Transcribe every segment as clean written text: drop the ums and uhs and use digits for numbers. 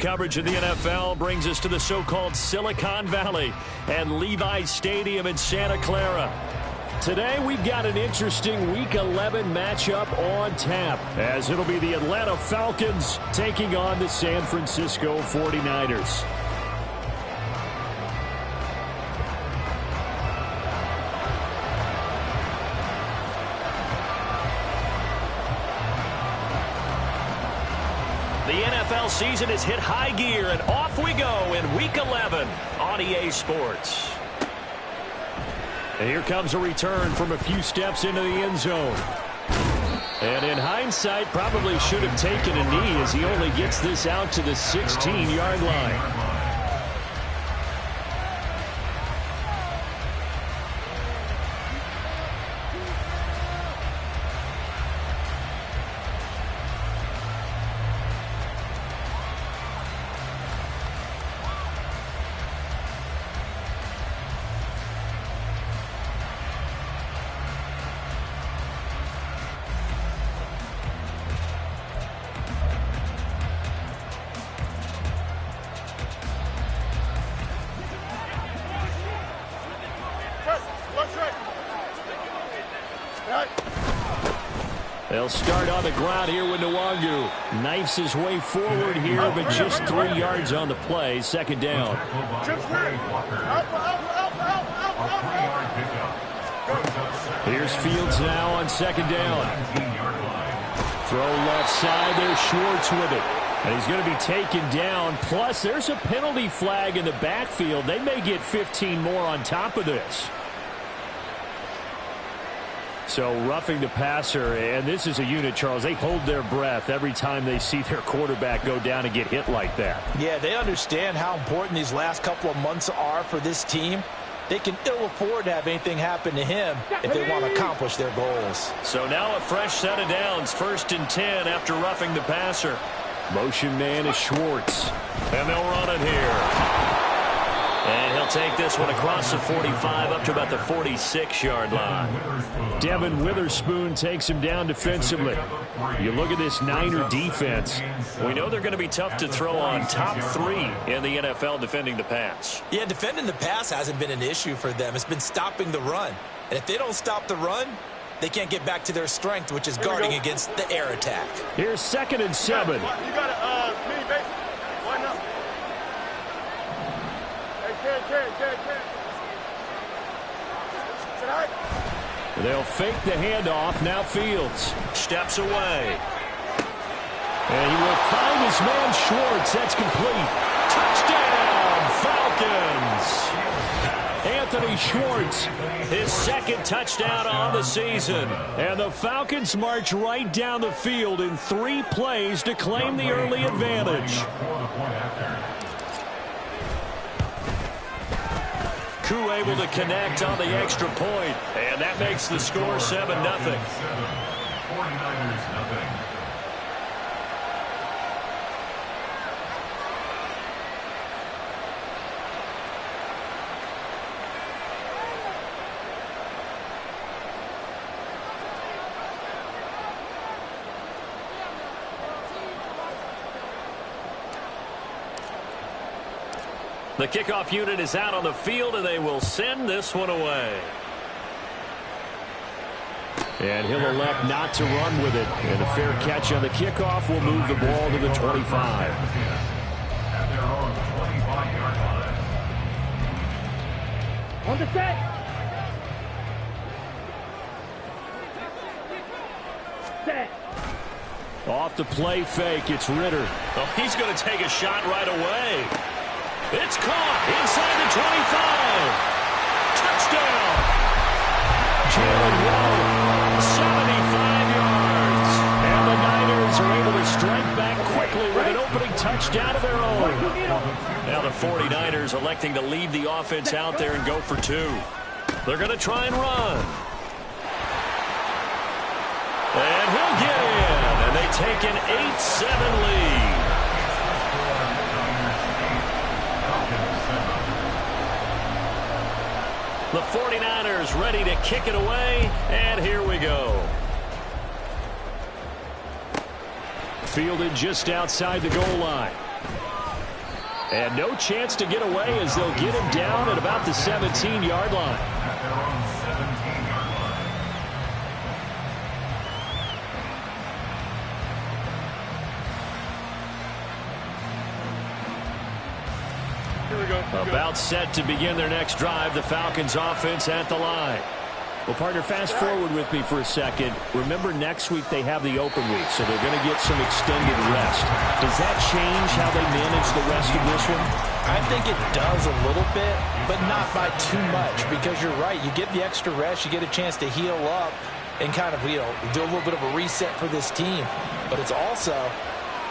Coverage of the NFL brings us to the so-called Silicon Valley and Levi Stadium in Santa Clara. Today, we've got an interesting Week 11 matchup on tap, as it'll be the Atlanta Falcons taking on the San Francisco 49ers. The NFL season has hit high gear, and off we go in Week 11 on EA Sports. And here comes a return from a few steps into the end zone. And in hindsight, probably should have taken a knee as he only gets this out to the 16-yard line. They'll start on the ground here with Nwangu. Knifes his way forward here, but just 3 yards on the play. Second down. Here's Fields now on second down. Throw left side. There's Schwartz with it. And he's going to be taken down. Plus, there's a penalty flag in the backfield. They may get 15 more on top of this. So roughing the passer, and this is a unit, Charles. They hold their breath every time they see their quarterback go down and get hit like that. Yeah, they understand how important these last couple of months are for this team. They can ill afford to have anything happen to him if they want to accomplish their goals. So now a fresh set of downs, 1st and 10 after roughing the passer. Motion man is Schwartz, and they'll run it here. And he'll take this one across the 45 up to about the 46-yard line. Devin Witherspoon takes him down defensively. You look at this Niner defense. We know they're going to be tough to throw on, top 3 in the NFL defending the pass. Yeah, defending the pass hasn't been an issue for them. It's been stopping the run. And if they don't stop the run, they can't get back to their strength, which is guarding against the air attack. Here's 2nd and 7. You got a mini base. Line up. They'll fake the handoff. Now Fields steps away. And he will find his man Schwartz. That's complete. Touchdown, Falcons. Anthony Schwartz, his 2nd touchdown on the season. And the Falcons march right down the field in 3 plays to claim the early advantage. Koo able to connect on the extra point, and that makes the score 7-0. The kickoff unit is out on the field, and they will send this one away. And he'll elect not to run with it. And a fair catch on the kickoff will move the ball to the 25. On the set. Set. Off the play fake, it's Ritter. Oh, he's going to take a shot right away. It's caught inside the 25. Touchdown. Jalen Waddle, 75 yards. And the Niners are able to strike back quickly with an opening touchdown of their own. Now the 49ers electing to leave the offense out there and go for 2. They're going to try and run. And he'll get in. And they take an 8-7 lead. The 49ers ready to kick it away, and here we go. Fielded just outside the goal line. And no chance to get away as they'll get him down at about the 17-yard line. About set to begin their next drive, the Falcons offense at the line. Well, partner, fast forward with me for a second. Remember, next week they have the open week, so they're going to get some extended rest. Does that change how they manage the rest of this one? I think it does a little bit, but not by too much, because you're right. You get the extra rest, you get a chance to heal up and kind of, do a little bit of a reset for this team. But it's also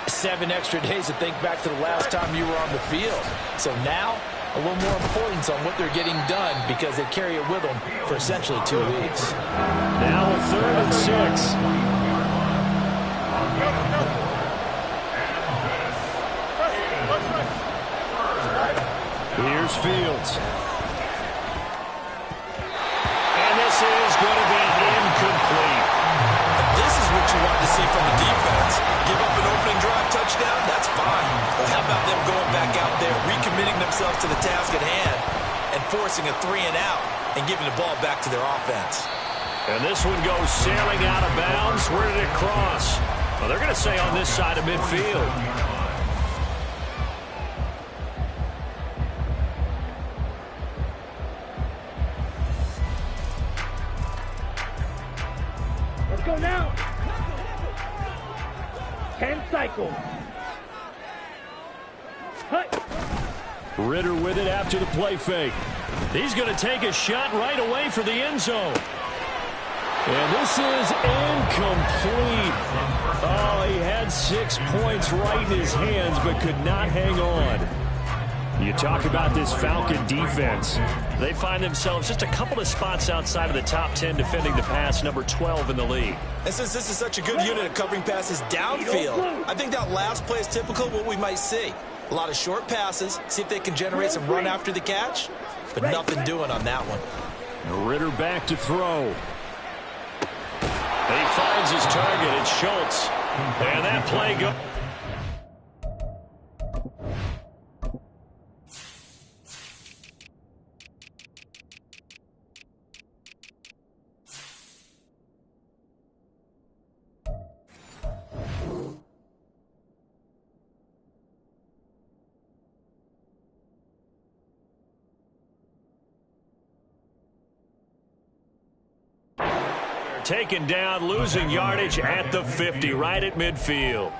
7 extra days to think back to the last time you were on the field. So now, a little more importance on what they're getting done because they carry it with them for essentially 2 weeks. Now a 3rd and 6. Here's Fields. And this is going to be incomplete. This is what you want to see from the defense. Give up an opening drive touchdown, that's fine. But how about them going back out there, recommitting themselves to the task at hand, and forcing a 3-and-out and giving the ball back to their offense. And this one goes sailing out of bounds. Where did it cross? Well, they're going to say on this side of midfield. Let's go now. 10 cycles. Hut. Ritter with it after the play fake. He's going to take a shot right away for the end zone. And this is incomplete. Oh, he had 6 points right in his hands, but could not hang on. You talk about this Falcon defense. They find themselves just a couple of spots outside of the top 10 defending the pass, number 12 in the league. And since this is such a good unit of covering passes downfield, I think that last play is typical of what we might see. A lot of short passes, see if they can generate some run after the catch, but nothing doing on that one. Ritter back to throw. He finds his target. It's Schultz. And that play goes. Taken down, losing yardage at the 50, right at midfield.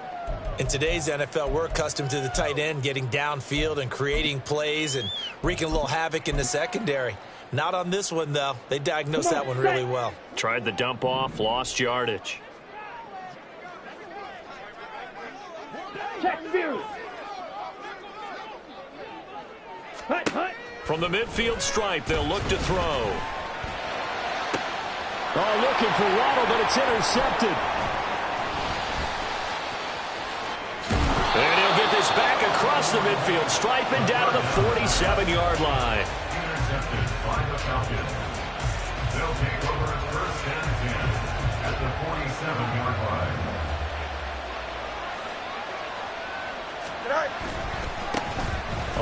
In today's NFL, we're accustomed to the tight end getting downfield and creating plays and wreaking a little havoc in the secondary. Not on this one, though. They diagnosed that one really well. Tried the dump off, lost yardage. Check view. Hut, hut. From the midfield stripe, they'll look to throw. Oh, looking for Waddle, but it's intercepted. And he'll get this back across the midfield stripe and down to the 47-yard line. Intercepted by the Falcons. They'll take over at 1st and 10 at the 47-yard line.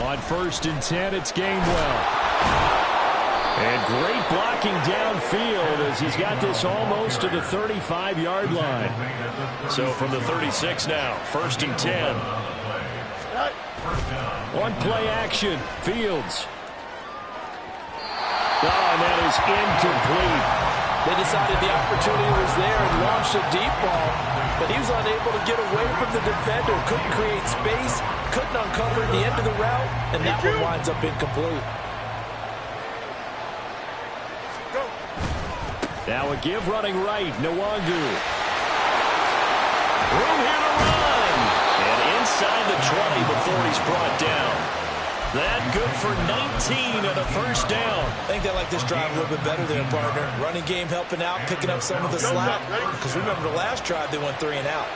On 1st and 10, it's Gainwell. And great blocking downfield as he's got this almost to the 35-yard line. So from the 36 now, 1st and 10. On play action, Fields. Oh, and that is incomplete. They decided the opportunity was there and launched a deep ball, but he was unable to get away from the defender, couldn't create space, couldn't uncover the end of the route, and that one winds up incomplete. Now a give running right, Nwangu. Room here to run. And inside the 20 before he's brought down. That good for 19 and a 1st down. I think they like this drive a little bit better there, partner. Running game helping out, picking up some of the slack. Because remember the last drive, they went 3-and-out.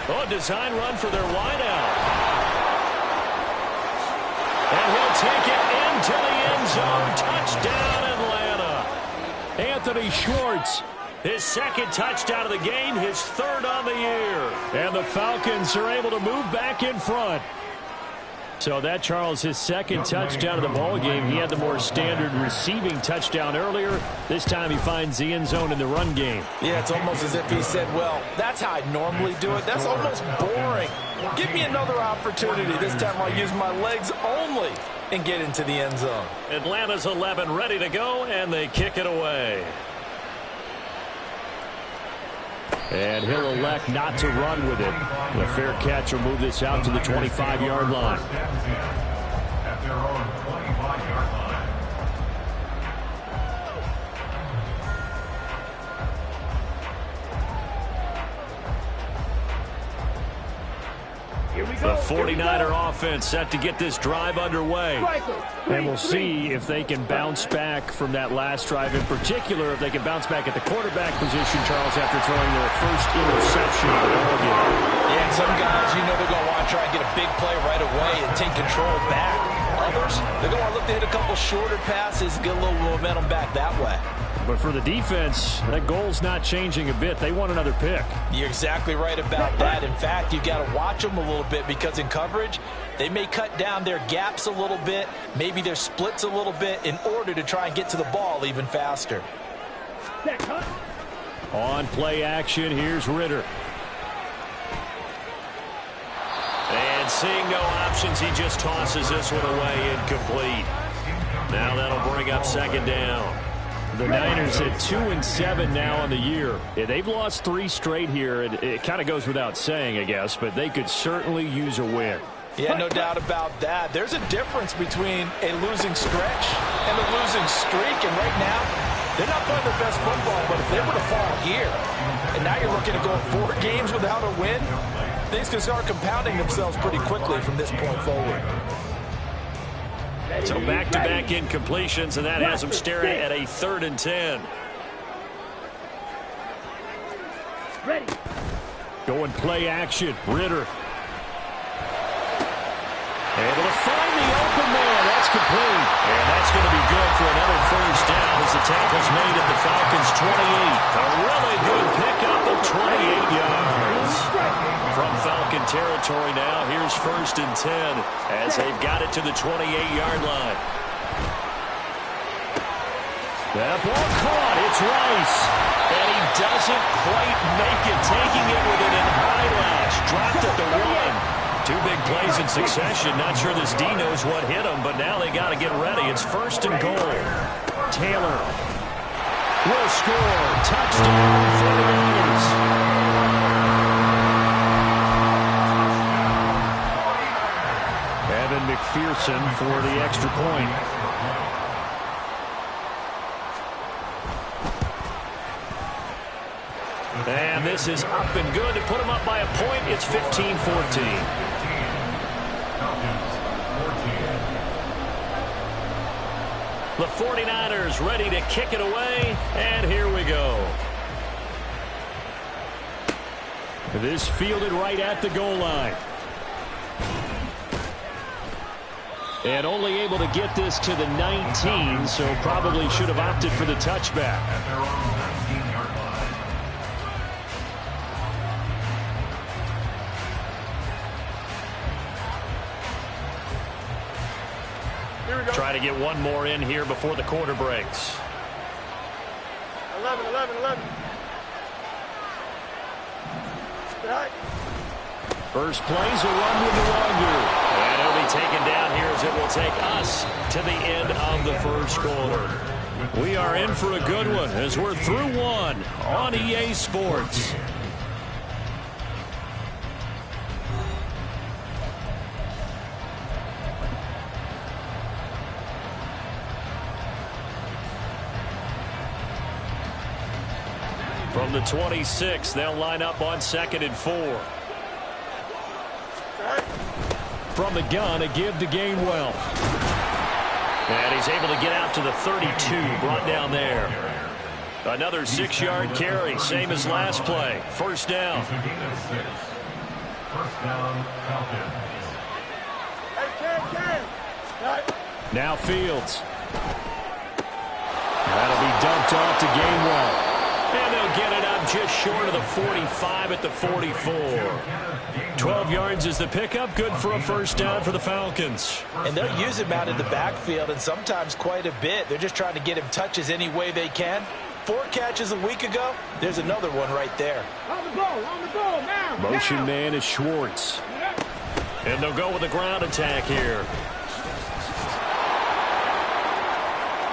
Oh, design run for their wideout. And he'll take it into the end zone. Touchdown, Atlanta. Anthony Schwartz, his 2nd touchdown of the game, his 3rd on the year. And the Falcons are able to move back in front. So that, Charles, his second touchdown of the ball game. He had the more standard receiving touchdown earlier. This time he finds the end zone in the run game. Yeah, it's almost as if he said, well, that's how I normally do it. That's almost boring. Give me another opportunity. This time I'll use my legs only and get into the end zone. Atlanta's 11 ready to go, and they kick it away. And he'll elect not to run with it. The fair catch will move this out to the 25-yard line. At their own 25-yard line. Here we The go. 49er offense set to get this drive underway. And we'll see if they can bounce back from that last drive. In particular, if they can bounce back at the quarterback position, Charles, after throwing their first interception of the ball game. Yeah, and some guys, they're going to want to try and get a big play right away and take control back. Others, they're going to look to hit a couple shorter passes, get a little momentum back that way. But for the defense, that goal's not changing a bit. They want another pick. You're exactly right about that. In fact, you've got to watch them a little bit because in coverage, they may cut down their gaps a little bit, maybe their splits a little bit in order to try and get to the ball even faster. On play action, here's Ritter. And seeing no options, he just tosses this one away incomplete. Now that'll bring up second down. The Niners at 2-7 now on the year. Yeah, they've lost 3 straight here. It kind of goes without saying, I guess, but they could certainly use a win. Yeah, no doubt about that. There's a difference between a losing stretch and a losing streak, and right now, they're not playing their best football, but if they were to fall here, and now you're looking at going 4 games without a win, things can start compounding themselves pretty quickly from this point forward. So back-to-back incompletions, and that has them staring at a 3rd and 10. Ready. Going play action. Ritter. Able to find the open man. That's complete. And that's going to be good for another first down as the tackle's made at the Falcons' 28. A really good pickup of 28 yards. From Falcon territory now, here's 1st and 10 as they've got it to the 28-yard line. That ball caught. It's Rice. And he doesn't quite make it, taking it with an eyelash. Dropped at the 1. 2 big plays in succession. Not sure this D knows what hit him, but now they got to get ready. It's 1st and goal. Taylor will score. Touchdown for the Niners. Evan McPherson for the extra point. And this is up and good to put them up by a point. It's 15-14. The 49ers ready to kick it away, and here we go. This fielded right at the goal line. And only able to get this to the 19, so probably should have opted for the touchback. At their own 19-yard line. Try to get one more in here before the quarter breaks. 11. First play's a run with the longer. And it'll be taken down here as it will take us to the end of the first quarter. We are in for a good one as we're through one on EA Sports. From the 26, they'll line up on 2nd and 4. From the gun, a give to Gainwell. And he's able to get out to the 32, brought down there. Another 6-yard carry, same as last play. First down. First down, Falcons. Now Fields. That'll be dumped off to Gainwell. And they'll get it up just short of the 45 at the 44. 12 yards is the pickup. Good for a first down for the Falcons. And they'll use him out in the backfield, and sometimes quite a bit. They're just trying to get him touches any way they can. 4 catches a week ago. There's another one right there. On the ball now. Motion man is Schwartz. And they'll go with a ground attack here.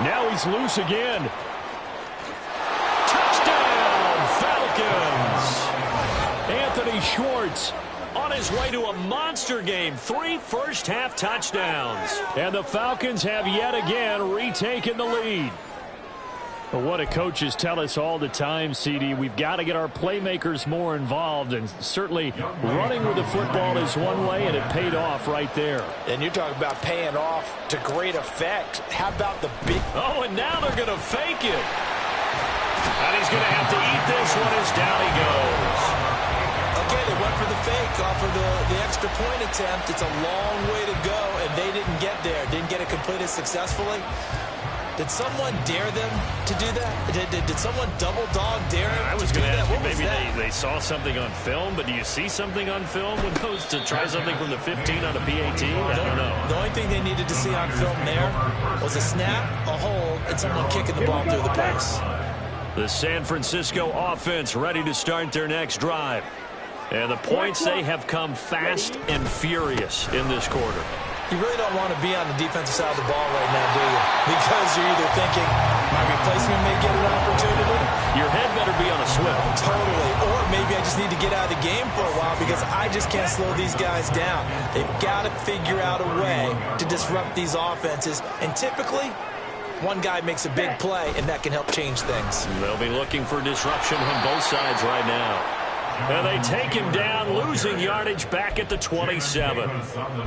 Now he's loose again. Touchdown, Falcons! Anthony Schwartz on his way to a monster game. 3 first-half touchdowns. And the Falcons have yet again retaken the lead. But what do coaches tell us all the time, CD? We've got to get our playmakers more involved, and certainly running with the football is one way, and it paid off right there. And you're talking about paying off to great effect. How about the big... Oh, and now they're going to fake it. And he's going to have to eat this one as down he goes. Okay, they went for the fake off of the extra point attempt. It's a long way to go, and they didn't get there. Didn't get it completed successfully. Did someone dare them to do that? Did someone double dog dare them I was going to ask you, maybe they saw something on film, but do you see something on film with those to try something from the 15 on a PAT? I don't know. The only thing they needed to see on film there was a snap, a hold, and someone kicking the ball through the press. The San Francisco offense ready to start their next drive. And the points, they have come fast and furious in this quarter. You really don't want to be on the defensive side of the ball right now, do you? Because you're either thinking, my replacement may get an opportunity. Your head better be on a swivel. Totally. Or maybe I just need to get out of the game for a while because I just can't slow these guys down. They've got to figure out a way to disrupt these offenses. And typically, one guy makes a big play, and that can help change things. They'll be looking for disruption on both sides right now. And they take him down, losing yardage back at the 27.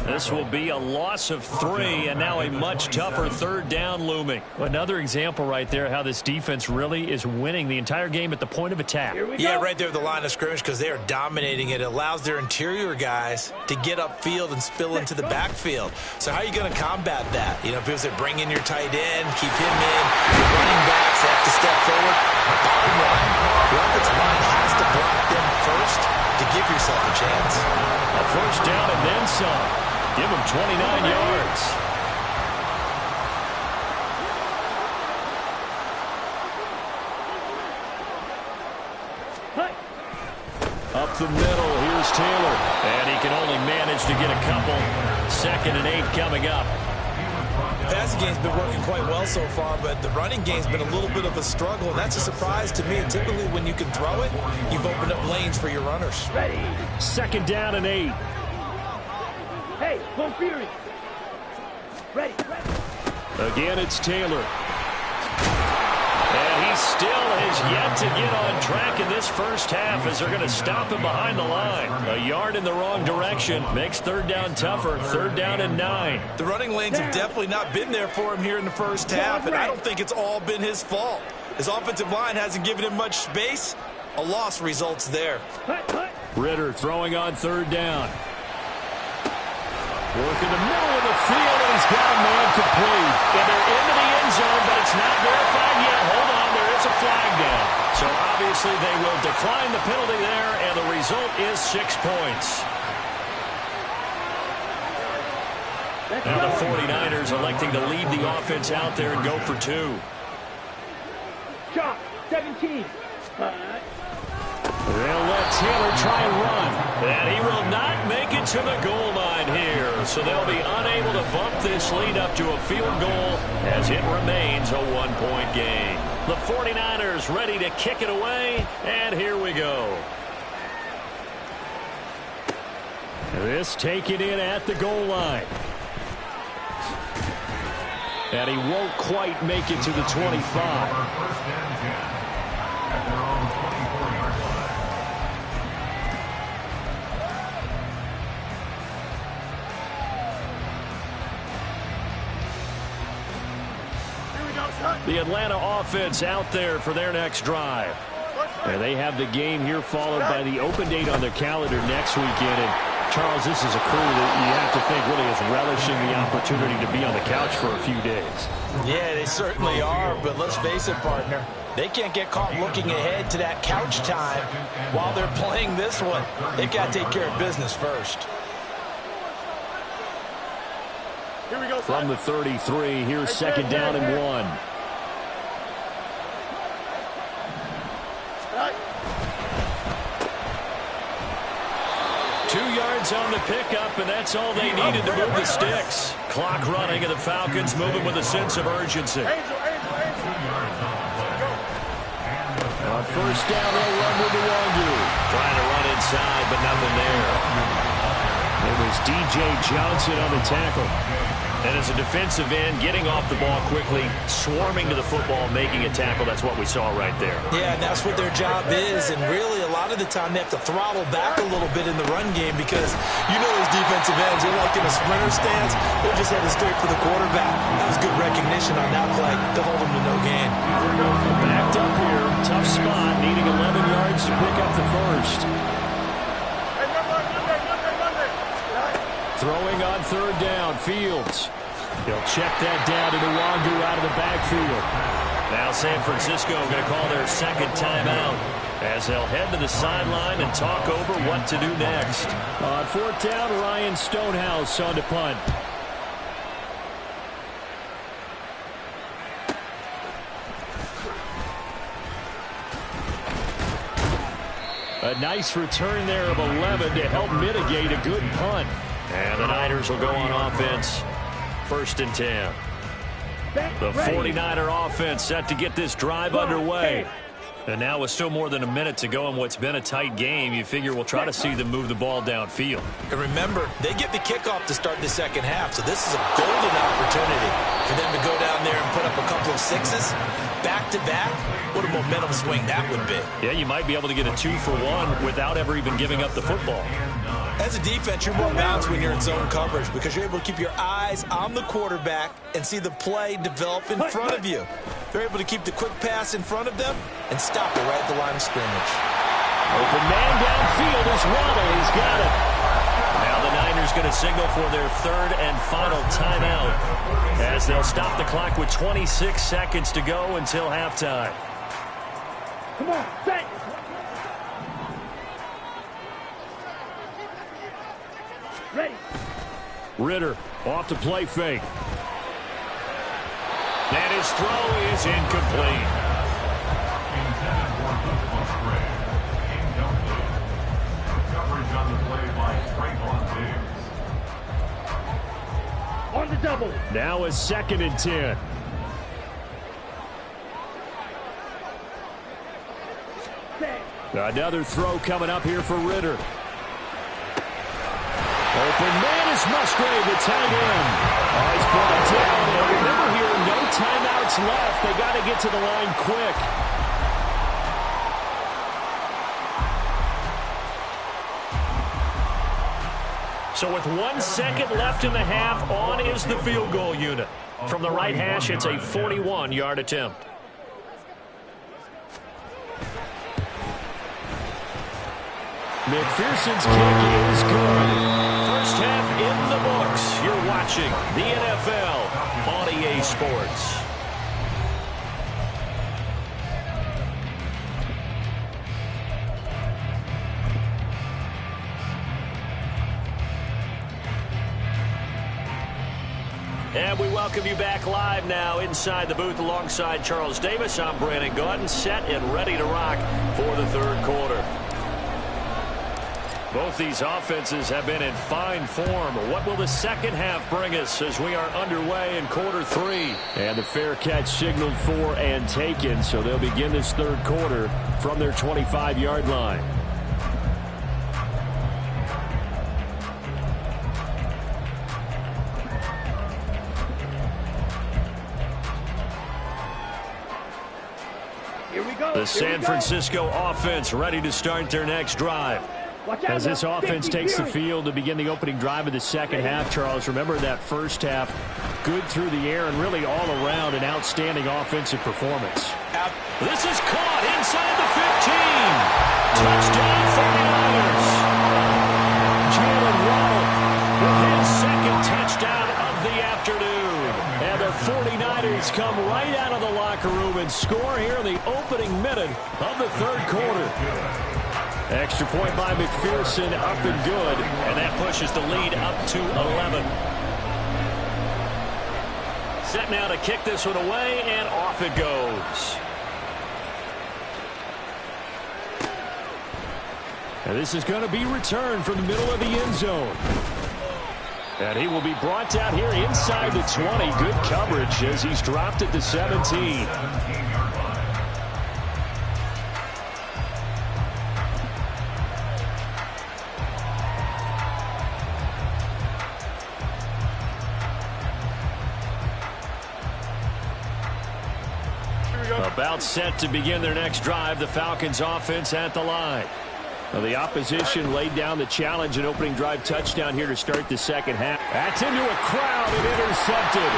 This will be a loss of 3, and now a much tougher third down looming. Another example right there how this defense really is winning the entire game at the point of attack. Yeah, right there at the line of scrimmage because they are dominating it. It allows their interior guys to get upfield and spill into the backfield. So how are you going to combat that? You know, people say bring in your tight end, keep him in. Your running backs have to step forward. Bottom line, the offensive line has to block them first to give yourself a chance. A first down and then some. Give him 29 yards. Up the middle, here's Taylor. And he can only manage to get a couple. 2nd and 8 coming up. The passing game's been working quite well so far, but the running game's been a little bit of a struggle, and that's a surprise to me. And typically when you can throw it, you've opened up lanes for your runners. Ready. 2nd down and 8. Hey, go Fury. Ready. Again, it's Taylor. And he still has yet to get on track in this first half as they're going to stop him behind the line. A yard in the wrong direction makes 3rd down tougher. 3rd down and 9. The running lanes have definitely not been there for him here in the first half, and I don't think it's all been his fault. His offensive line hasn't given him much space. A loss results there. Ritter throwing on 3rd down. Work in the middle of the field, and he's got a man complete. And they're into the end zone, but it's not verified yet. Hold on, there is a flag down. So obviously they will decline the penalty there, and the result is 6 points. Now the 49ers electing to leave the offense out there and go for 2. Shot. 17. They'll let Taylor try and run. And he will not make it to the goal line here. So they'll be unable to bump this lead up to a field goal as it remains a 1-point game. The 49ers ready to kick it away. And here we go. This taken in at the goal line. And he won't quite make it to the 25. The Atlanta offense out there for their next drive. And they have the game here followed by the open date on their calendar next weekend. And Charles, this is a crew that you have to think really is relishing the opportunity to be on the couch for a few days. Yeah, they certainly are, but let's face it, partner. They can't get caught looking ahead to that couch time while they're playing this one. They've got to take care of business first. Here we go. From the 33, here's second down and 1. Right. 2 yards on the pickup, and that's all they needed to move the sticks. Clock running, and the Falcons moving with a sense of urgency. Angel. On first down, they'll run with Nwangu. Trying to run inside, but nothing there. It was DJ Johnson on the tackle. And as a defensive end, getting off the ball quickly, swarming to the football, making a tackle, that's what we saw right there. Yeah, and that's what their job is. And really, a lot of the time, they have to throttle back a little bit in the run game because you know those defensive ends, they're like in a sprinter stance. They're just headed straight for the quarterback. That was good recognition on that play to hold them to no gain. Backed up here, tough spot, needing 11 yards to pick up the first. Throwing on third down, Fields. He'll check that down to Nwangu out of the backfield. Now San Francisco going to call their second timeout as they'll head to the sideline and talk over what to do next. On fourth down, Ryan Stonehouse on to punt. A nice return there of 11 to help mitigate a good punt. And the Niners will go on offense. First and 10. The 49er offense set to get this drive underway. And now with still more than a minute to go in what's been a tight game, you figure we'll try to see them move the ball downfield. And remember, they get the kickoff to start the second half, so this is a golden opportunity for them to go down there and put up a couple of sixes back-to-back. What a momentum swing that would be. Yeah, you might be able to get a 2-for-1 without ever even giving up the football. As a defense, you're more balanced when you're in zone coverage because you're able to keep your eyes on the quarterback and see the play develop in front of you. They're able to keep the quick pass in front of them and stop it right at the line of scrimmage. Open man downfield is Waddle. He's got it. Now the Niners going to signal for their third and final timeout as they'll stop the clock with 26 seconds to go until halftime. Come on, set. Ready. Ritter off to play fake. And his throw is incomplete. Intended for football spread. Incomplete. Coverage on the play by Traylon Diggs. On the double. Now a second and 10. Set. Another throw coming up here for Ritter. Open man is Musgrave, the tight end. Oh, he's brought down. And remember here, no timeouts left. They got to get to the line quick. So with 1 second left in the half, on is the field goal unit. From the right hash, it's a 41-yard attempt. McPherson's kick is good. First half in the books. You're watching the NFL on EA Sports. And we welcome you back live now inside the booth alongside Charles Davis. I'm Brandon Gaudin, set and ready to rock for the third quarter. Both these offenses have been in fine form. What will the second half bring us as we are underway in quarter three? And the fair catch signaled for and taken, so they'll begin this third quarter from their 25-yard line. Here we go. The San Francisco offense ready to start their next drive. As this offense takes the field to begin the opening drive of the second half, Charles, remember that first half, good through the air and really all around an outstanding offensive performance. This is caught inside the 15. Touchdown 49ers. Jalen Waddle with his second touchdown of the afternoon. And the 49ers Fans come right out of the locker room and score here in the opening minute of the third quarter. Extra point by McPherson, up and good. And that pushes the lead up to 11. Set now to kick this one away, and off it goes. And this is going to be returned from the middle of the end zone. And he will be brought down here inside the 20. Good coverage as he's dropped at the 17. About set to begin their next drive. The Falcons offense at the line. Well, the opposition laid down the challenge and opening drive touchdown here to start the second half. That's into a crowd and intercepted.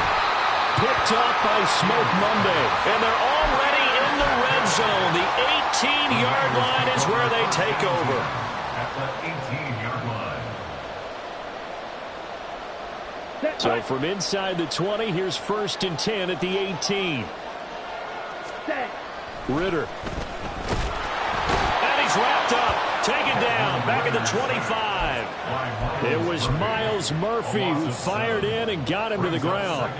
Picked off by Smoke Monday. And they're already in the red zone. The 18-yard line is where they take over. At the 18-yard line. So from inside the 20, here's 1st and 10 at the 18. Ritter. And he's wrapped up. Taken down. Back at the 25. It was Miles Murphy who fired in and got him to the ground.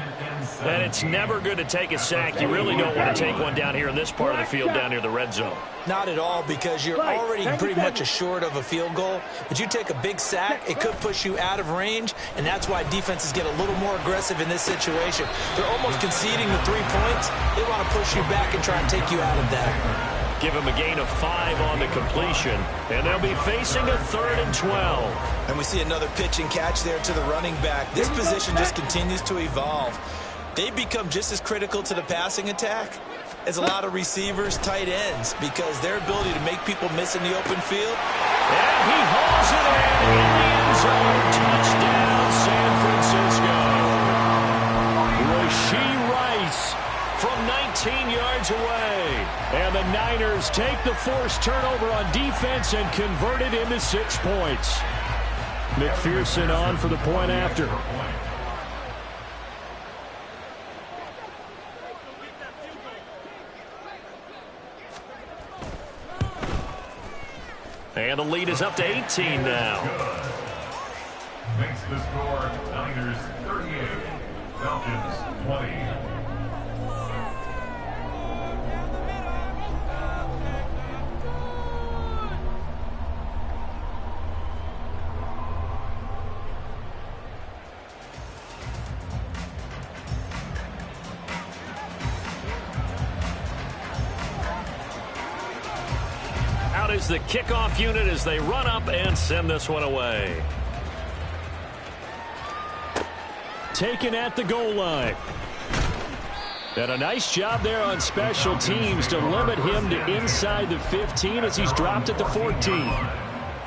And it's never good to take a sack. You really don't want to take one down here in this part of the field down near the red zone. Not at all, because you're already pretty much assured of a field goal. But you take a big sack, it could push you out of range, and that's why defenses get a little more aggressive in this situation. They're almost conceding the 3 points. They want to push you back and try and take you out of that. Give him a gain of 5 on the completion, and they'll be facing a 3rd and 12. And we see another pitch and catch there to the running back. This position just continues to evolve. They become just as critical to the passing attack as a lot of receivers, tight ends, because their ability to make people miss in the open field. And he hauls it in the end zone. Touchdown, San Francisco. Rashee Rice from 19 yards away. And the Niners take the forced turnover on defense and convert it into 6 points. McPherson on for the point after. And the lead is up to 18 now. Makes the score Niners 38, Falcons 20. Is the kickoff unit as they run up and send this one away. Taken at the goal line. And a nice job there on special teams to limit him to inside the 15 as he's dropped at the 14.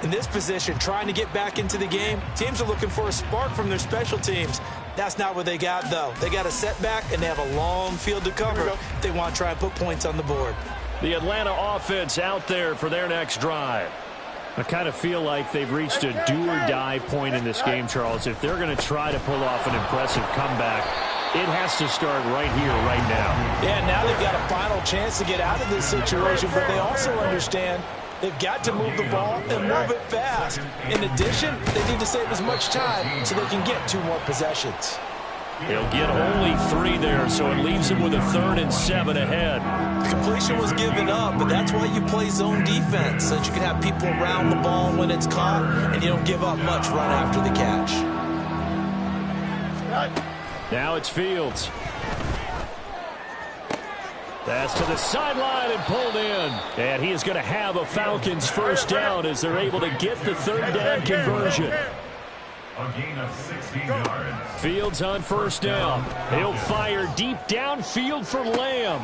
In this position, trying to get back into the game, teams are looking for a spark from their special teams. That's not what they got, though. They got a setback, and they have a long field to cover if they want to try and put points on the board. The Atlanta offense out there for their next drive. I kind of feel like they've reached a do-or-die point in this game, Charles. If they're going to try to pull off an impressive comeback, it has to start right here, right now. Yeah, now they've got a final chance to get out of this situation, but they also understand they've got to move the ball and move it fast. In addition, they need to save as much time so they can get 2 more possessions. He'll get only 3 there, so it leaves him with a 3rd and 7 ahead. The completion was given up, but that's why you play zone defense, so that you can have people around the ball when it's caught, and you don't give up much run after the catch. Now it's Fields. That's to the sideline and pulled in. And he is going to have a Falcons first down as they're able to get the 3rd down conversion. A gain of 16 yards. Fields on first down. He'll fire deep downfield for Lamb.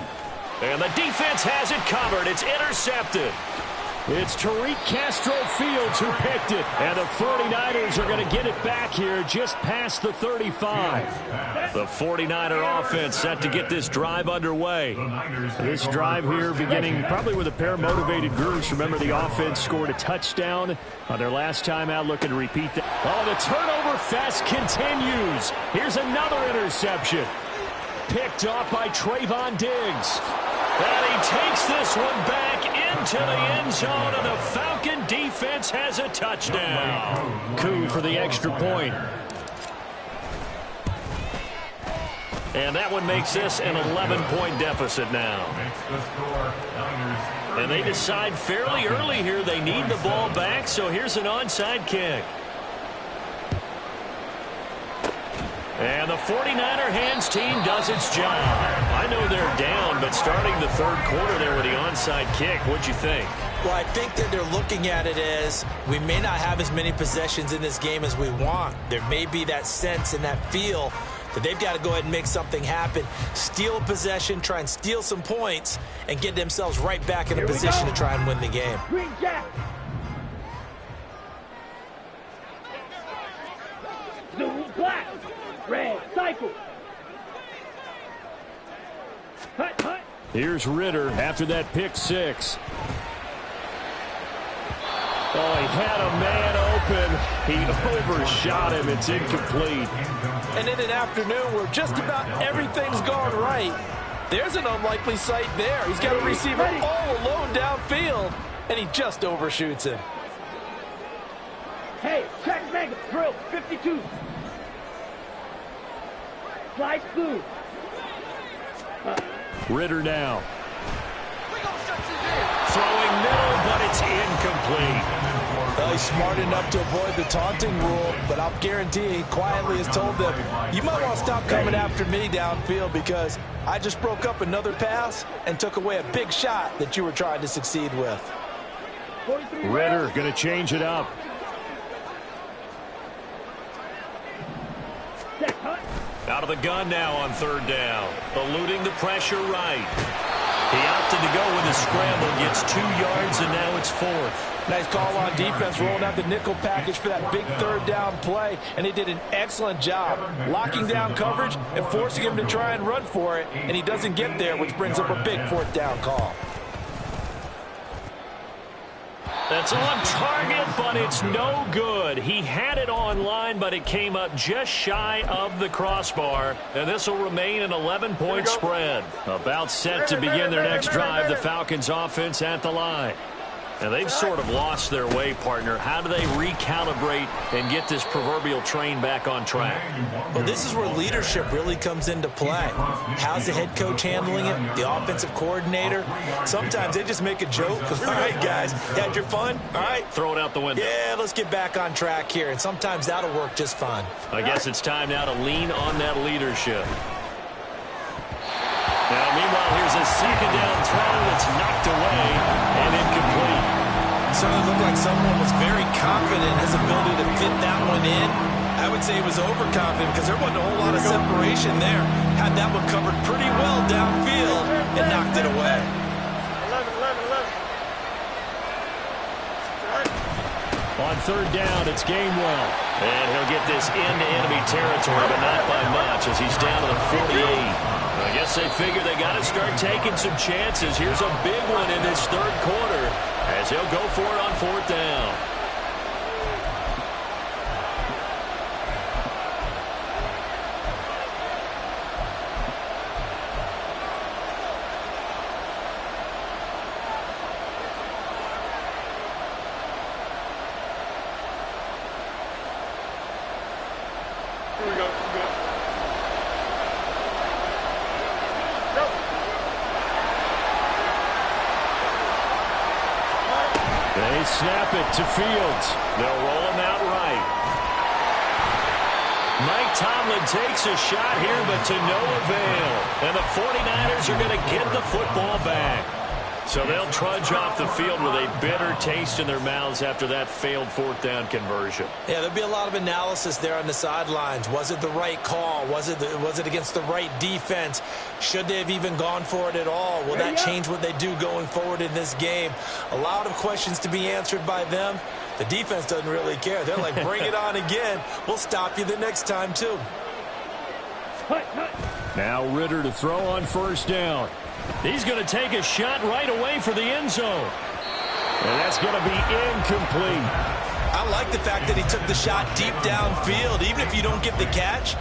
And the defense has it covered. It's intercepted. It's Tariq Castro-Fields who picked it. And the 49ers are going to get it back here just past the 35. The 49er offense set to get this drive underway. This drive here beginning probably with a pair of motivated groups. Remember, the offense scored a touchdown on their last time out, looking to repeat that. Oh, the turnover fest continues. Here's another interception. picked off by Trayvon Diggs. And he takes this one back into the end zone, and the Falcon defense has a touchdown. Coup for the extra point. And that one makes this an 11-point deficit now. And they decide fairly early here they need the ball back, so here's an onside kick. And the 49er hands team does its job. I know they're down, but starting the third quarter there with the onside kick, what'd you think? Well, I think that they're looking at it as we may not have as many possessions in this game as we want. There may be that sense and that feel that they've got to go ahead and make something happen, steal a possession, try and steal some points, and get themselves right back in a position to try and win the game. Green Jack. Blue, black. Red, cycle. Hut, hut. Here's Ritter after that pick six. Oh, he had a man open. He overshot him. It's incomplete. And in an afternoon where just about everything's gone right, there's an unlikely sight there. He's got a receiver all alone downfield, and he just overshoots him. Hey, check mega, drill, 52. Slice blue. Ritter now. Throwing middle, but it's incomplete. Well, he's smart enough to avoid the taunting rule, but I'll guarantee he quietly has told them, you might want to stop coming after me downfield because I just broke up another pass and took away a big shot that you were trying to succeed with. Ritter going to change it up. Out of the gun now on third down. Eluding the pressure right. He opted to go with a scramble, gets 2 yards, and now it's fourth. Nice call on defense, rolling out the nickel package for that big third down play, and he did an excellent job locking down coverage and forcing him to try and run for it, and he doesn't get there, which brings up a big fourth down call. That's on target, but it's no good. He had it on line, but it came up just shy of the crossbar. And this will remain an 11-point spread. About set to begin their next drive, the Falcons offense at the line. And they've sort of lost their way, partner. How do they recalibrate and get this proverbial train back on track? Well, this is where leadership really comes into play. How's the head coach handling it? The offensive coordinator? Sometimes they just make a joke. All right, guys, you had your fun? All right. Throw it out the window. Yeah, let's get back on track here. And sometimes that'll work just fine. I guess it's time now to lean on that leadership. Now, meanwhile, here's a second down throw that's knocked away and incomplete. Certainly looked like someone was very confident in his ability to fit that one in. I would say he was overconfident because there wasn't a whole lot of separation there. Had that one covered pretty well downfield and knocked it away. 11. On third down, it's Gainwell. And he'll get this into enemy territory, but not by much as he's down to the 48. I guess they figure they got to start taking some chances. Here's a big one in this third quarter as he'll go for it on fourth down. Here we go. They snap it to Fields. They'll roll him out right. Mike Tomlin takes a shot here, but to no avail. And the 49ers are going to get the football back. So they'll trudge off the field with a bitter taste in their mouths after that failed fourth down conversion. Yeah, there'll be a lot of analysis there on the sidelines. Was it the right call? Was it against the right defense? Should they have even gone for it at all? Will that change what they do going forward in this game? A lot of questions to be answered by them. The defense doesn't really care. They're like, bring it on again. We'll stop you the next time, too. Now Ritter to throw on first down. He's going to take a shot right away for the end zone. And that's going to be incomplete. I like the fact that he took the shot deep downfield. Even if you don't get the catch,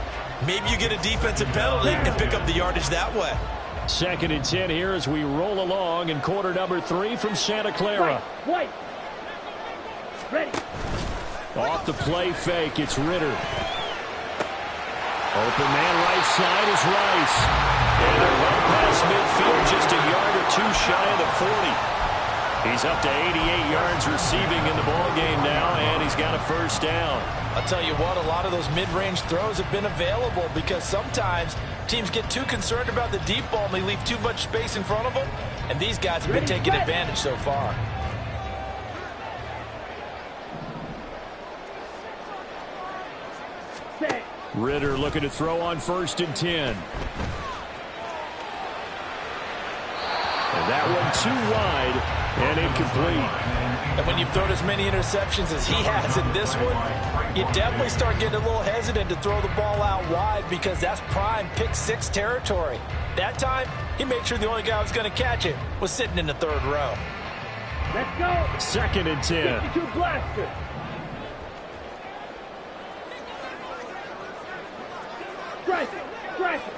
Maybe you get a defensive penalty and pick up the yardage that way. 2nd and 10 here as we roll along in quarter number 3 from Santa Clara. White. Ready. Off the play fake, it's Ritter. Open man right side is Rice. And they're run past midfield, just a yard or 2 shy of the 40. He's up to 88 yards receiving in the ballgame now, and he's got a first down. I'll tell you what, a lot of those mid-range throws have been available because sometimes teams get too concerned about the deep ball and they leave too much space in front of them, and these guys have been taking advantage so far. Ritter looking to throw on 1st and 10. And that one too wide and incomplete. And when you've thrown as many interceptions as he has in this one, you definitely start getting a little hesitant to throw the ball out wide because that's prime pick 6 territory. That time, he made sure the only guy who was going to catch it was sitting in the 3rd row. Let's go. 2nd and 10. 52 blaster. Strike it. Strike it.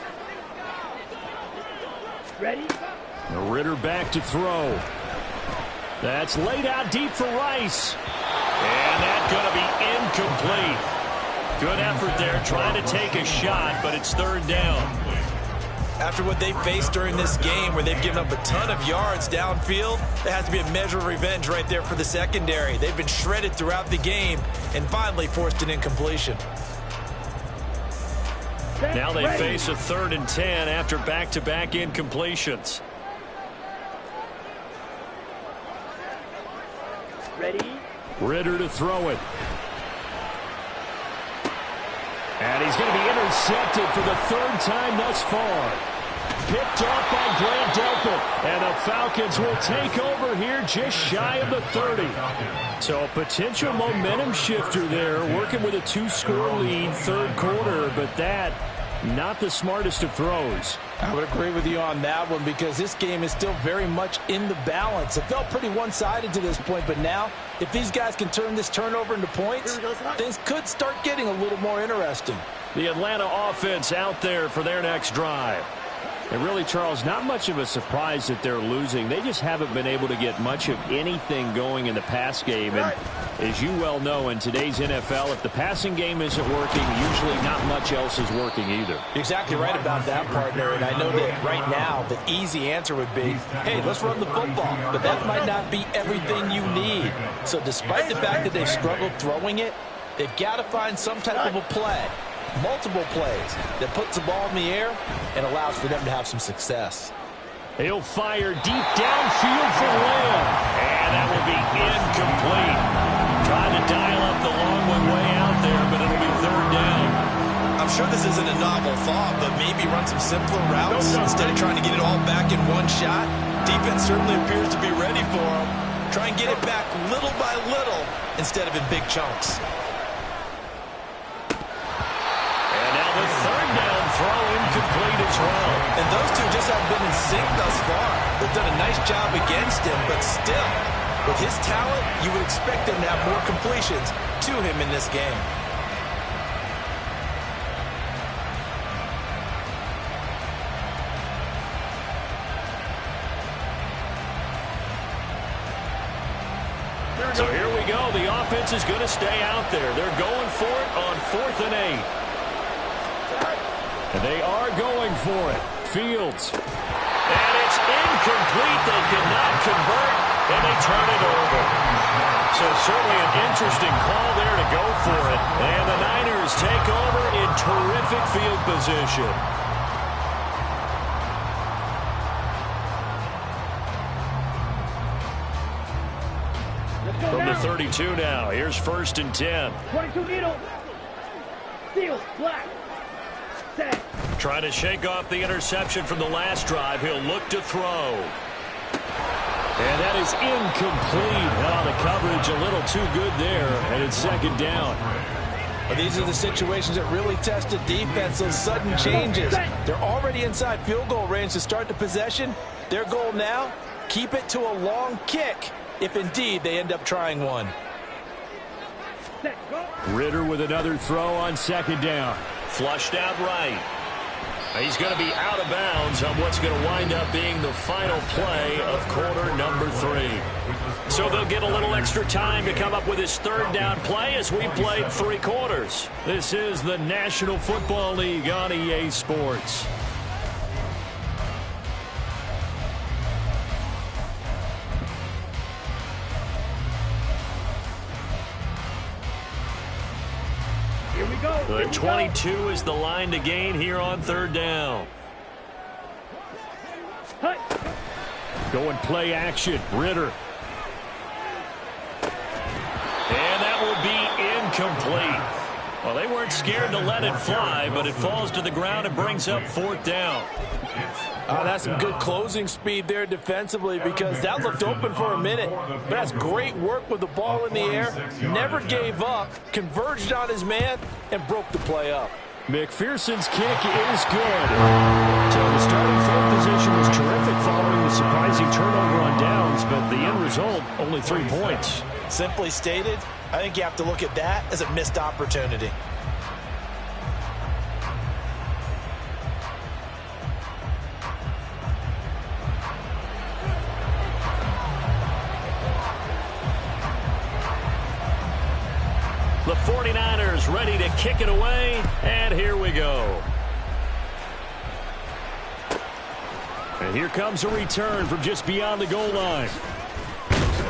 Ready? Ritter back to throw. That's laid out deep for Rice. And that's going to be incomplete. Good effort there trying to take a shot, but it's 3rd down. After what they faced during this game where they've given up a ton of yards downfield, there has to be a measure of revenge right there for the secondary. They've been shredded throughout the game and finally forced an incompletion. Now they face a 3rd and 10 after back-to-back incompletions. Ready? Ritter to throw it. And he's going to be intercepted for the 3rd time thus far. Picked off by Grant Delpit. And the Falcons will take over here just shy of the 30. So a potential momentum shifter there, working with a 2-score lead, 3rd quarter, but that not the smartest of throws. I would agree with you on that one because this game is still very much in the balance. It felt pretty one-sided to this point, but now if these guys can turn this turnover into points, things could start getting a little more interesting. The Atlanta offense out there for their next drive. And really, Charles, not much of a surprise that they're losing. They just haven't been able to get much of anything going in the pass game. And as you well know, in today's NFL, if the passing game isn't working, usually not much else is working either. You're exactly right about that, partner. And I know that right now the easy answer would be, hey, let's run the football. But that might not be everything you need. So despite the fact that they've struggled throwing it, they've got to find some type of a play. Multiple plays that puts the ball in the air and allows for them to have some success. He'll fire deep downfield for Lamb. And that will be incomplete. Trying to dial up the long one way out there, but it'll be 3rd down. I'm sure this isn't a novel thought, but maybe run some simpler routes instead of trying to get it all back in one shot. Defense certainly appears to be ready for them. Try and get it back little by little instead of in big chunks. The 3rd down throw incomplete as well. And those two just haven't been in sync thus far. They've done a nice job against him, but still, with his talent, you would expect them to have more completions to him in this game. So here we go. The offense is going to stay out there. They're going for it on 4th and 8. And they are going for it. Fields. And it's incomplete. They cannot convert, and they turn it over. So certainly an interesting call there to go for it. And the Niners take over in terrific field position. From the 32 now, here's 1st and 10. 22 needle. Steel, black. Set. Trying to shake off the interception from the last drive. He'll look to throw. And that is incomplete. Oh, the coverage a little too good there, and it's 2nd down. But these are the situations that really test the defense, those sudden changes. They're already inside field goal range to start the possession. Their goal now, keep it to a long kick, if indeed they end up trying one. Ritter with another throw on 2nd down. Flushed out right. He's going to be out of bounds on what's going to wind up being the final play of quarter number 3. So they'll get a little extra time to come up with his third down play as we played 3 quarters. This is the National Football League on EA Sports. Here we go. The 22 is the line to gain here on third down. Hut. Going play action. Ritter. And that will be incomplete. Well, they weren't scared to let it fly, but it falls to the ground and brings up fourth down. That's some good closing speed there defensively, because that looked open for a minute. But that's great work with the ball in the air. Never gave up, converged on his man, and broke the play up. McPherson's kick is good. So the starting field position was terrific following the surprising turnover on downs, but the end result, only 3 points. Simply stated, I think you have to look at that as a missed opportunity. The 49ers ready to kick it away, and here we go. And here comes a return from just beyond the goal line.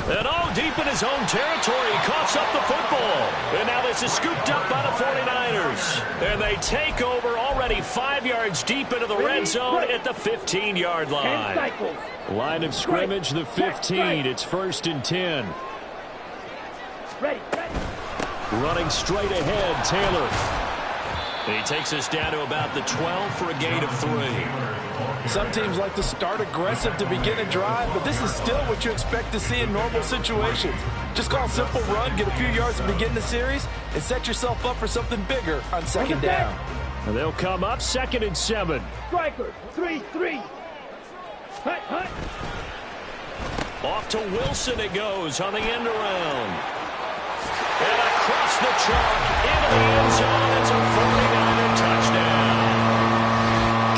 And deep in his own territory, he coughs up the football. And now this is scooped up by the 49ers. And they take over already 5 yards deep into the red zone at the 15-yard line. Line of scrimmage, the 15. It's 1st and 10. Ready. Running straight ahead, Taylor. And he takes us down to about the 12 for a gain of 3. Some teams like to start aggressive to begin a drive, but this is still what you expect to see in normal situations. Just call a simple run, get a few yards to begin the series, and set yourself up for something bigger on second down. And they'll come up 2nd and 7. Striker, 3-3. Hut. Off to Wilson it goes on the end around. And across the chalk into the end zone. It's a 49er touchdown.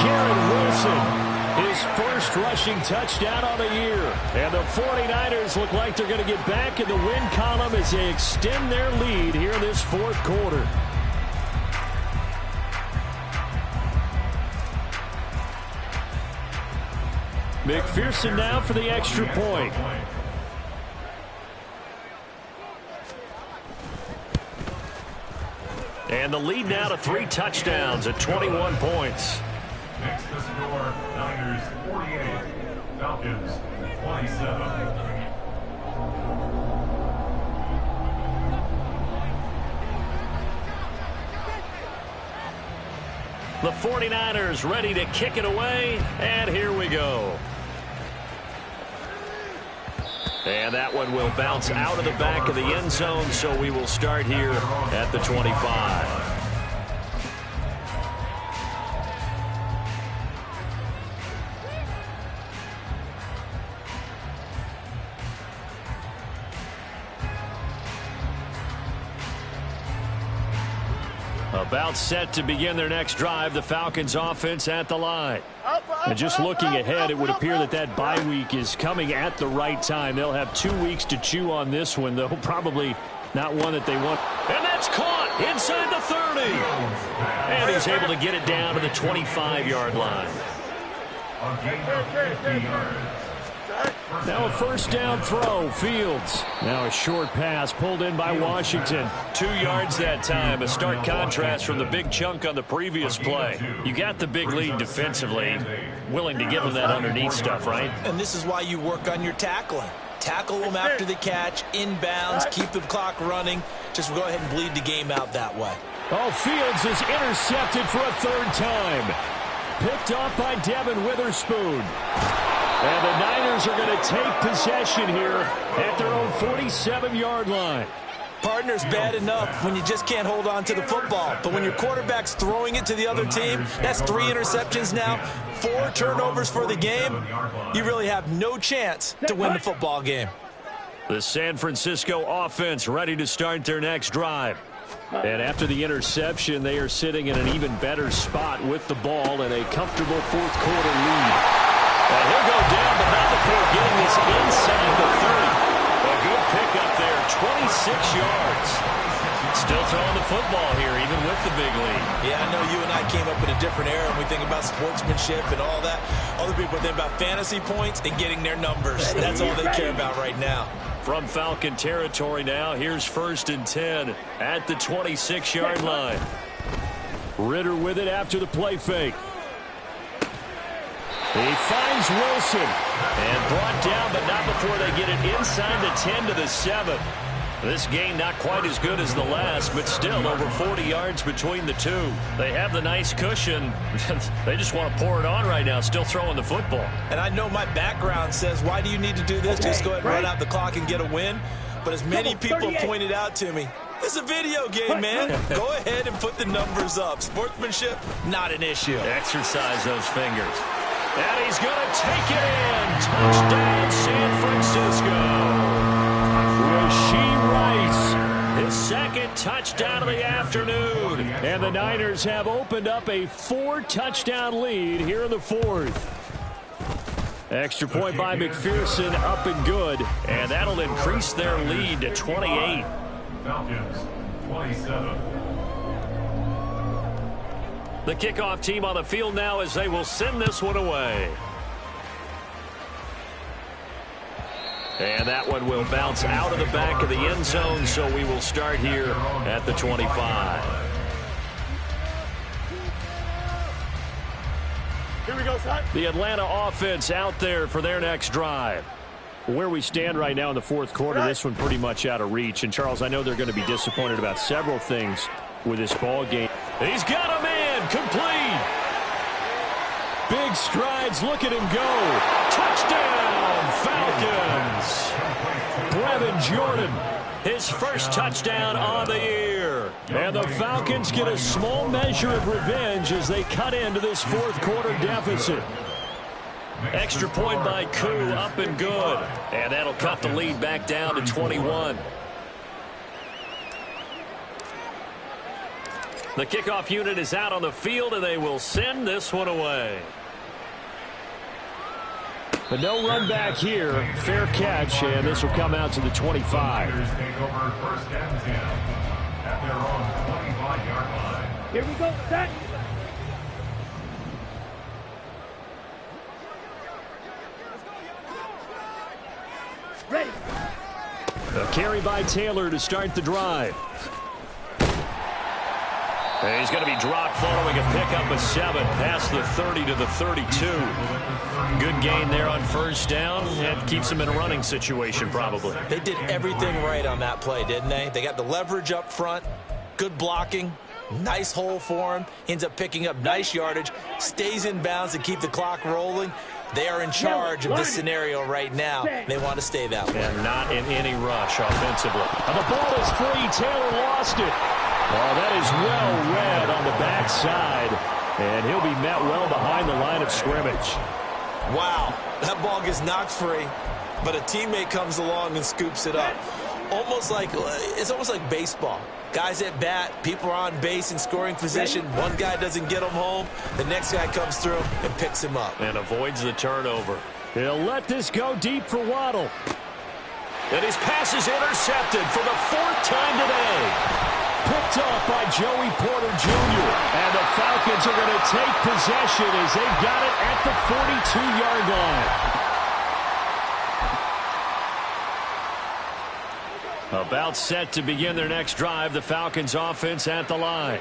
Garrett Wilson, his first rushing touchdown on the year. And the 49ers look like they're going to get back in the win column as they extend their lead here in this 4th quarter. McPherson now for the extra point. And the lead now to 3 touchdowns at 21 points. Next to score, Niners 48, Falcons 27. The 49ers ready to kick it away, and here we go. And that one will bounce out of the back of the end zone, so we will start here at the 25. About set to begin their next drive, the Falcons offense at the line. And just looking ahead, it would appear that bye week is coming at the right time. They'll have 2 weeks to chew on this one, though probably not one that they want. And that's caught inside the 30. And he's able to get it down to the 25-yard line. A gain of 50 yards. Now a first down throw, Fields. Now a short pass pulled in by Washington. 2 yards that time, a stark contrast from the big chunk on the previous play. You got the big lead defensively, willing to give them that underneath stuff, right? And this is why you work on your tackling. Tackle them after the catch, inbounds, keep the clock running. Just go ahead and bleed the game out that way. Oh, Fields is intercepted for a 3rd time. Picked off by Devin Witherspoon. And the Niners are going to take possession here at their own 47-yard line. Partner's bad enough when you just can't hold on to the football. But when your quarterback's throwing it to the other team, that's 3 interceptions now, 4 turnovers for the game. You really have no chance to win the football game. The San Francisco offense ready to start their next drive. And after the interception, they are sitting in an even better spot with the ball and a comfortable fourth quarter lead. And he'll go down, but not before getting this inside the 30. A good pickup there, 26 yards. Still throwing the football here, even with the big lead. Yeah, I know you and I came up in a different era, and we think about sportsmanship and all that. Other people think about fantasy points and getting their numbers. That's all they care about right now. From Falcon territory now, here's 1st and 10 at the 26-yard line. Ritter with it after the play fake. He finds Wilson and brought down, but not before they get it inside the 10 to the 7. This game not quite as good as the last, but still over 40 yards between the two. They have the nice cushion. They just want to pour it on right now, still throwing the football. And I know my background says, why do you need to do this? Just go ahead and run out the clock and get a win. But as many people pointed out to me, it's a video game, man. Go ahead and put the numbers up. Sportsmanship, not an issue. Exercise those fingers. And he's going to take it in. Touchdown, San Francisco. Rasheed Rice, his second touchdown of the afternoon. And the Niners have opened up a 4-touchdown lead here in the 4th. Extra point by McPherson, up and good. And that'll increase their lead to 28. Falcons, 27. The kickoff team on the field now as they will send this one away. And that one will bounce out of the back of the end zone, so we will start here at the 25. Here we go, son. The Atlanta offense out there for their next drive. Where we stand right now in the 4th quarter, this one pretty much out of reach. And, Charles, I know they're going to be disappointed about several things with this ball game. He's got a man, complete. Big strides, look at him go. Touchdown, Falcons. Brevin Jordan, his first touchdown on the year. And the Falcons get a small measure of revenge as they cut into this 4th quarter deficit. Extra point by Koo, up and good. And that'll cut the lead back down to 21. The kickoff unit is out on the field, and they will send this one away. But no run back here. Fair catch, and this will come out to the 25. Niners take over 1st and 10 at their own 25-yard line. Here we go, set. Ready. A carry by Taylor to start the drive. And he's going to be dropped following a pickup of 7 past the 30 to the 32. Good gain there on 1st down. And keeps him in a running situation probably. They did everything right on that play, didn't they? They got the leverage up front, good blocking, nice hole for him, ends up picking up nice yardage, stays in bounds to keep the clock rolling. They are in charge of this scenario right now. They want to stay that way. And not in any rush offensively. And the ball is free. Taylor lost it. Oh, that is well read on the backside. And he'll be met well behind the line of scrimmage. Wow, that ball gets knocked free, but a teammate comes along and scoops it up. It's almost like baseball. Guys at bat, people are on base in scoring position. One guy doesn't get him home. The next guy comes through and picks him up. And avoids the turnover. He'll let this go deep for Waddle. And his pass is intercepted for the 4th time today. Picked up by Joey Porter Jr. And the Falcons are going to take possession as they've got it at the 42-yard line. About set to begin their next drive, the Falcons offense at the line.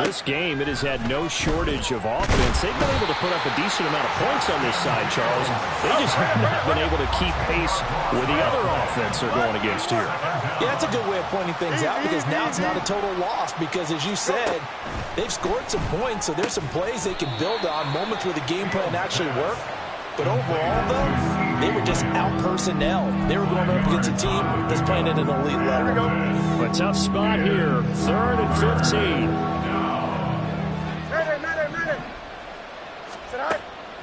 This game, it has had no shortage of offense. They've been able to put up a decent amount of points on this side, Charles. They just have not been able to keep pace with the other offense they're going against here. Yeah, that's a good way of pointing things out because now it's not a total loss because, as you said, they've scored some points, so there's some plays they can build on, moments where the game plan actually worked. But overall, though, they were just out-personnel. They were going up against a team that's playing at an elite level. A tough spot here, 3rd and 15.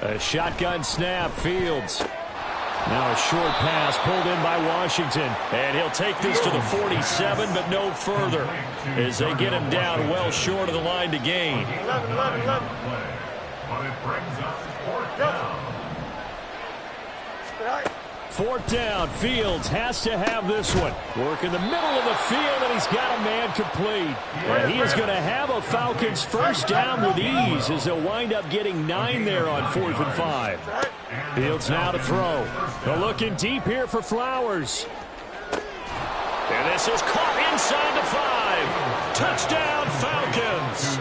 A shotgun snap, Fields. Now a short pass pulled in by Washington. And he'll take this to the 47, but no further, as they get him down well short of the line to gain. 11. But it brings up fourth down. Fourth down. Fields has to have this one. Work in the middle of the field, and he's got a man complete. And he is going to have a Falcons first down with ease, as they'll wind up getting 9 there on 4th and 5. Fields now to throw. They're looking deep here for Flowers. And this is caught inside the 5. Touchdown, Falcons.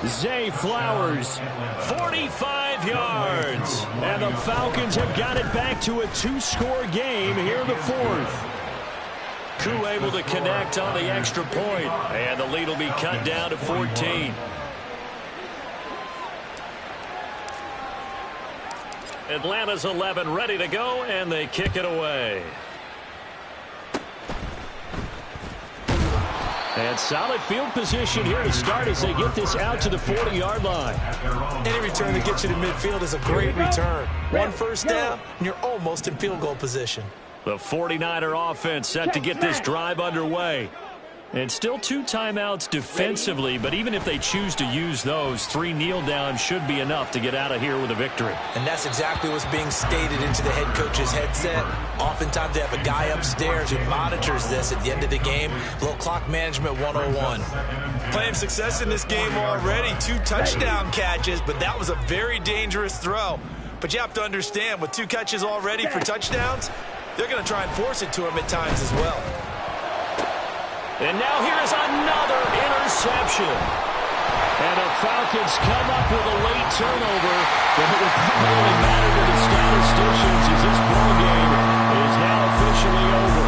Zay Flowers, 45 yards. And the Falcons have got it back to a 2-score game here in the 4th. Koo able to connect on the extra point. And the lead will be cut down to 14. Atlanta's 11 ready to go, and they kick it away. And solid field position here to start as they get this out to the 40-yard line. Any return that gets you to midfield is a great return. One first down, and you're almost in field goal position. The 49er offense set to get this drive underway. And still 2 timeouts defensively, but even if they choose to use those, 3 kneel downs should be enough to get out of here with a victory. And that's exactly what's being stated into the head coach's headset. Oftentimes they have a guy upstairs who monitors this at the end of the game. A little clock management 101. Playing success in this game already. 2 touchdown catches, but that was a very dangerous throw. But you have to understand, with 2 catches already for touchdowns, they're going to try and force it to him at times as well. And now here is another interception. And the Falcons come up with a late turnover, but it will probably matter to the statisticians as this ball game is now officially over.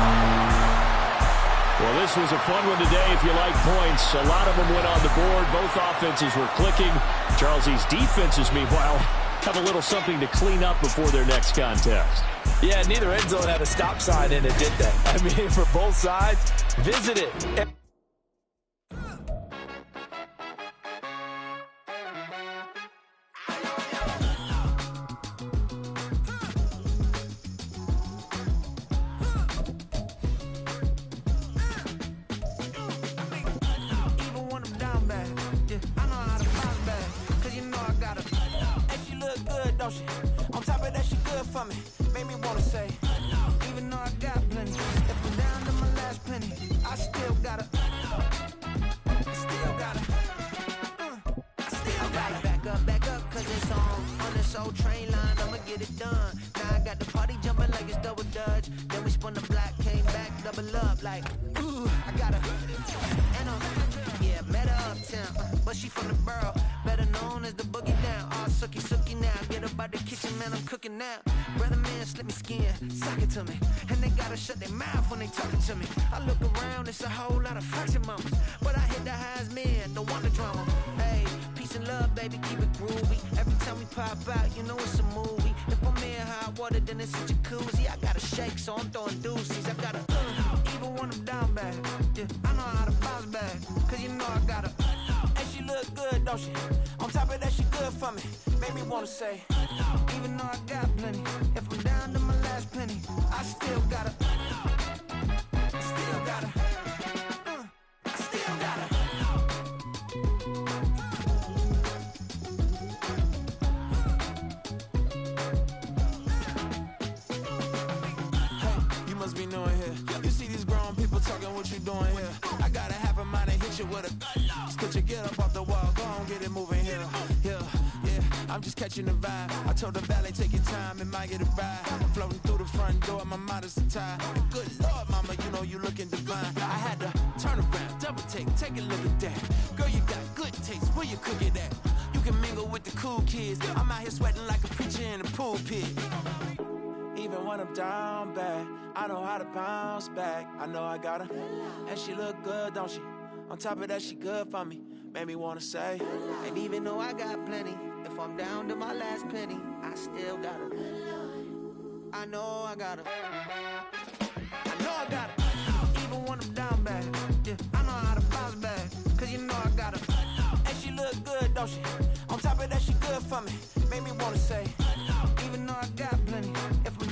Well, this was a fun one today if you like points. A lot of them went on the board. Both offenses were clicking. Charles, these defenses, meanwhile, have a little something to clean up before their next contest. Yeah, neither end zone had a stop sign in it, did they? I mean, for both sides, visit it. Even when I'm down bad, yeah, I know how to bounce back. Cause you know I got her. And she look good, don't she? On top of that, she good for me. Made me wanna say, even though I got plenty, if I'm down to my last penny, I still got her. Still got her. I still got her. Back up, cause it's on this old train line, I'ma get it done. Now I got the party jumping like it's double dutch. Then we spun the block, came back, double up, like, ooh, I got her. And yeah, met her uptown, but she from the borough, better known as the boogie down. All sookie now, get up out the kitchen, man, I'm cooking now. Brother man, slip me skin, suck it to me. And they gotta shut their mouth when they talking to me. I look around, it's a whole lot of fraction mamas, but I hit the highs, man, don't want the drama. Hey, peace and love, baby, keep it groovy. Every time we pop out, you know it's a movie. If I'm in hot water, then it's a jacuzzi. I gotta shake, so I'm throwing deuces. I gotta, even when I'm down bad, yeah, I know how to bounce back, cause you know I got her. And she look good, don't she? On top of that, she good for me. Made me wanna say, even though I got plenty, if I'm down to my last penny, I still got her. Still got her. I still got her. Hey, you must be new in here. You see these grown people talking, what you doing here? I got a half a mind and hit you with a Just put your get up off the wall, go on, get it moving here. Yeah, I'm just catching the vibe. I told the valet, take your time, it might get a ride. I'm floating through the front door, my modest attire. Good Lord, mama, you know you looking divine. I had to turn around, double take a look at that. Girl, you got good taste, where you cook it at? You can mingle with the cool kids. I'm out here sweating like a preacher in the pulpit. Even when I'm down bad, I know how to bounce back. I know I got her, and she look good, don't she? On top of that, she good for me. Made me wanna say, and even though I got plenty, if I'm down to my last penny, I still got her. I know I got her. I know I got her. Even when I'm down bad, yeah, I know how to bounce back, cause you know I got her. And she look good, don't she? On top of that, she good for me. Made me wanna say, even though I got plenty, if I'm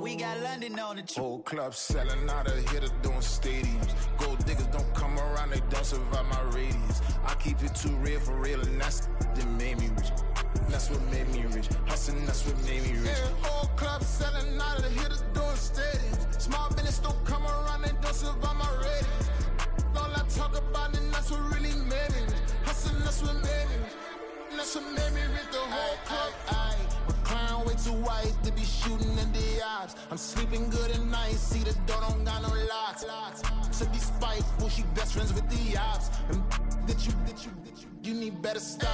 we got London on the trip. Whole club selling out of hitter doing stadiums. Gold diggers don't come around, they don't survive my radius. I keep it too real for real, and that's that made me rich. That's what made me rich. Hustling, that's what made me rich. Yeah, whole club selling out of the hitters doing stadiums. Small business don't come around, they don't survive my radius. All I talk about, and that's what really made me rich. Hustling, that's what made me rich. That's what made me rich. The whole club. McLaren way too white to be shooting in the eyes. I'm sleeping good at night. See the door don't got no locks. To be spiteful, she best friends with the ops. And you need better stop.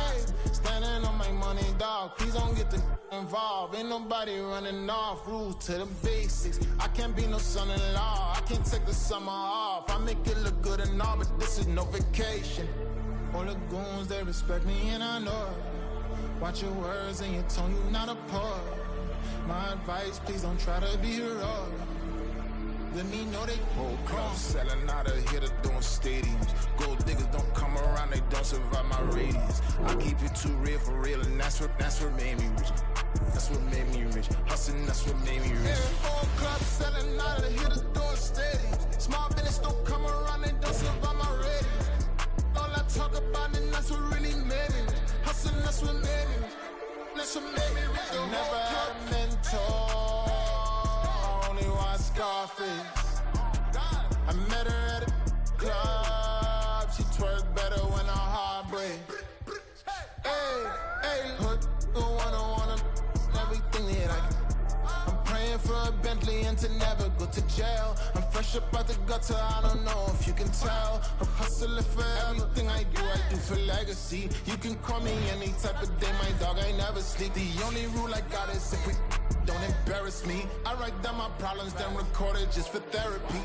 Standing on my money, dog. Please don't get involved. Ain't nobody running off. Rules to the basics. I can't be no son-in-law. I can't take the summer off. I make it look good and all, but this is no vacation. All the goons, they respect me and I know it. Watch your words and your tone, you not a poet. My advice, please don't try to be heroic. Let me know they whole club selling out of hitter doing stadiums. Gold diggers don't come around, they don't survive my radius. I keep it too real for real, and that's what made me rich. That's what made me rich. Hustling, that's what made me rich. Yeah, whole club selling out of hitters doing stadiums. Small business don't come around, they don't survive my radius. All I talk about, and that's what really made me rich. Hustling, that's what made me rich. That's what made me rich. I never had a mentor. Only watch Scarface. I met her at a club. She twerk better when her heart breaks. Hey, hood, wanna everything that I can. I'm praying for a Bentley and to never go to jail. I'm fresh up out the gutter, I don't know if you can tell. I'm hustling for everything I do for legacy. You can call me any type of day, my dog, I never sleep. The only rule I got is if we don't embarrass me. I write down my problems, then record it just for therapy.